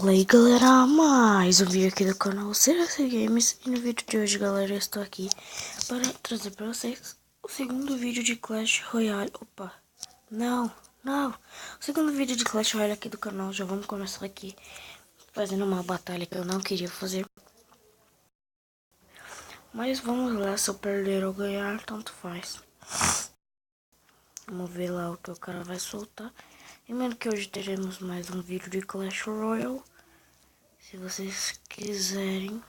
Fala aí galera, mais um vídeo aqui do canal CRC Games. E no vídeo de hoje galera, eu estou aqui para trazer para vocês o segundo vídeo de Clash Royale. Opa, não, o segundo vídeo de Clash Royale aqui do canal. Já vamos começar aqui fazendo uma batalha que eu não queria fazer, mas vamos lá, se eu perder ou ganhar, tanto faz. Vamos ver lá o que o cara vai soltar. Lembrando que hoje teremos mais um vídeo de Clash Royale. Se vocês quiserem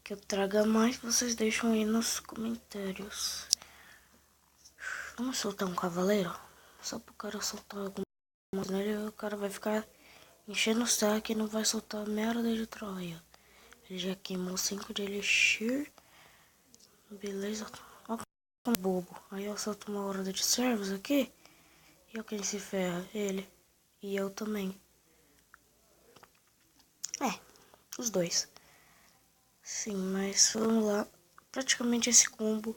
que eu traga mais, vocês deixam aí nos comentários. Vamos soltar um cavaleiro? Só pro cara soltar algumas nele, o cara vai ficar enchendo o saco e não vai soltar merda de Troia. Ele já queimou 5 de elixir. Beleza. Olha como bobo. Aí eu solto uma horda de servos aqui. E olha quem se ferra. Ele. E eu também. Os dois. Sim, mas vamos lá. Praticamente esse combo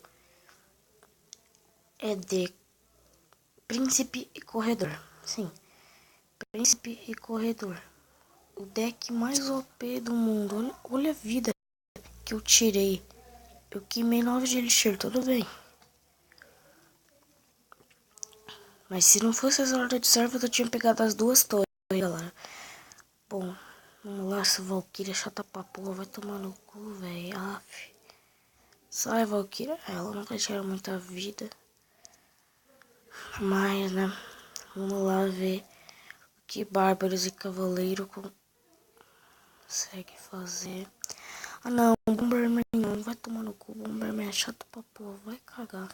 é de príncipe e corredor. Sim, príncipe e corredor. O deck mais OP do mundo. Olha a vida que eu tirei. Eu queimei 9 de elixir, tudo bem. Mas se não fosse essa horda de servos, eu tinha pegado as duas torres, galera. Bom, vamos lá, essa Valkyria chata pra porra. Vai tomar no cu, velho. Sai, Valkyria. Ela nunca tira muita vida. Mas, né? Vamos lá ver o que bárbaros e cavaleiro consegue fazer. Ah não, Bomberman não, vai tomar no cu, Bomberman é chato pra porra, vai cagar.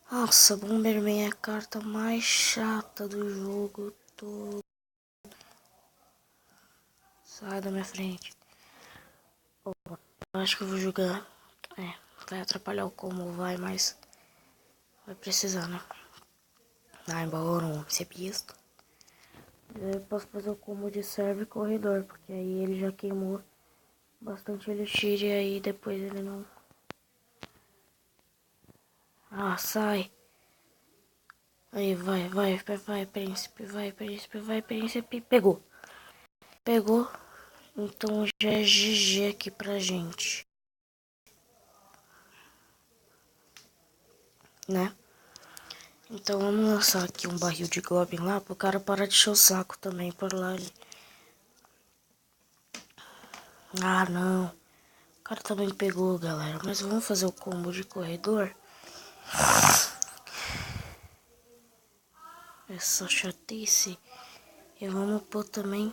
Nossa, Bomberman é a carta mais chata do jogo todo. Sai da minha frente. Oh, eu acho que eu vou jogar. Vai atrapalhar o combo, mas vai precisar, né? Ah, embora não ser besta. Eu posso fazer o combo de serve e corredor, porque aí ele já queimou bastante elixir e aí depois ele não... Ah, sai. Aí, príncipe, vai, príncipe. Pegou. Então já é GG aqui pra gente. Né? Então vamos lançar aqui um barril de Goblin lá pro cara parar de encher o saco também por lá ali. Ah, não. O cara também pegou, galera. Mas vamos fazer o combo de corredor. Essa chatice. E vamos pôr também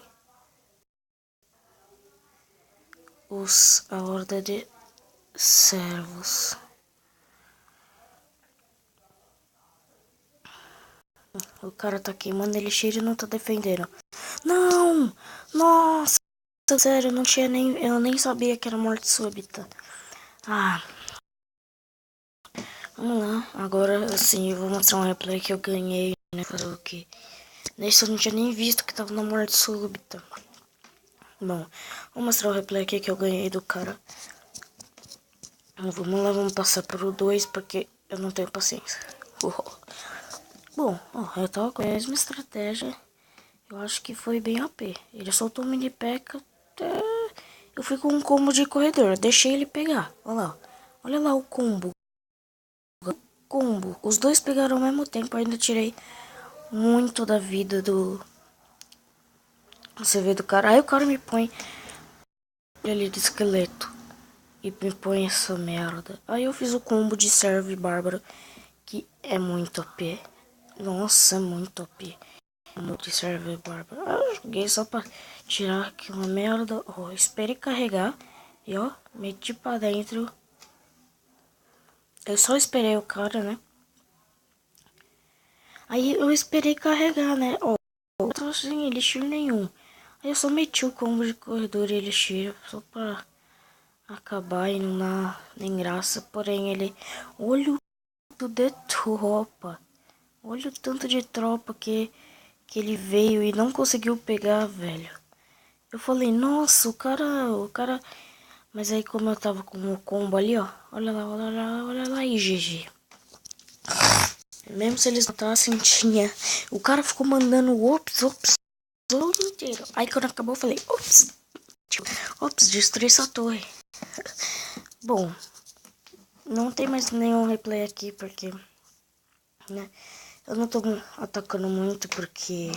a horda de servos. O cara tá queimando elixir e não tá defendendo. Não! Nossa! Sério, eu nem sabia que era morte súbita. Ah. Vamos lá. Agora sim, eu vou mostrar um replay que eu ganhei, né? Fazer o quê? Nesse eu não tinha nem visto que tava na morte súbita. Bom, vou mostrar o replay aqui que eu ganhei do cara. Vamos lá, vamos passar pro 2, porque eu não tenho paciência. Bom, eu tava com a mesma estratégia. Eu acho que foi bem AP. Ele soltou um mini P.E.K.K.A. Eu fui com um combo de corredor. Deixei ele pegar. Olha lá. Olha lá o combo. Os dois pegaram ao mesmo tempo. Ainda tirei muito da vida do... Você vê do cara. Aí o cara me põe ali de esqueleto. E me põe essa merda. Aí eu fiz o combo de serve bárbaro. Que é muito OP. Nossa, é muito OP. De serve bárbaro. Eu joguei só pra tirar aqui uma merda. Ó, esperei carregar. E ó, meti pra dentro. Eu só esperei o cara, né? Aí eu esperei carregar, né? Ó, eu tô sem elixir nenhum. Aí eu só meti o combo de corredor e elixir. Só pra acabar e não dar nem graça. Porém, ele... Olha o tanto de tropa. Olha o tanto de tropa que ele veio e não conseguiu pegar, velho. Eu falei, nossa, o cara... Mas aí como eu tava com o combo ali, ó. Olha lá e GG. Mesmo se eles matassem, tinha. O cara ficou mandando ops o jogo inteiro. Aí quando acabou, eu falei, ops, destruí essa torre. Bom, não tem mais nenhum replay aqui, porque, né, eu não tô atacando muito, porque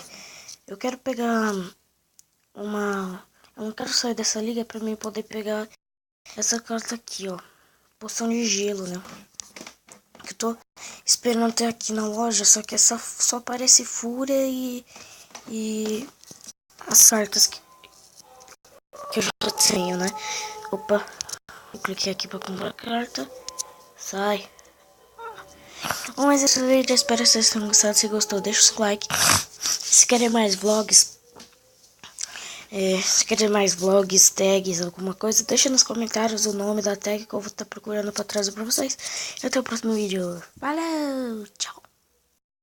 eu quero pegar uma... Eu não quero sair dessa liga pra mim poder pegar essa carta aqui, ó. Poção de gelo, né? Que eu tô esperando até aqui na loja, só que essa só aparece fúria e as cartas que eu já tenho, né? Opa, eu cliquei aqui pra comprar a carta. Sai. Bom, mas esse vídeo, eu espero que vocês tenham gostado. Se gostou, deixa o seu like. Se querem mais vlogs, tags, alguma coisa, deixa nos comentários o nome da tag que eu vou estar procurando pra trazer pra vocês. E até o próximo vídeo. Valeu!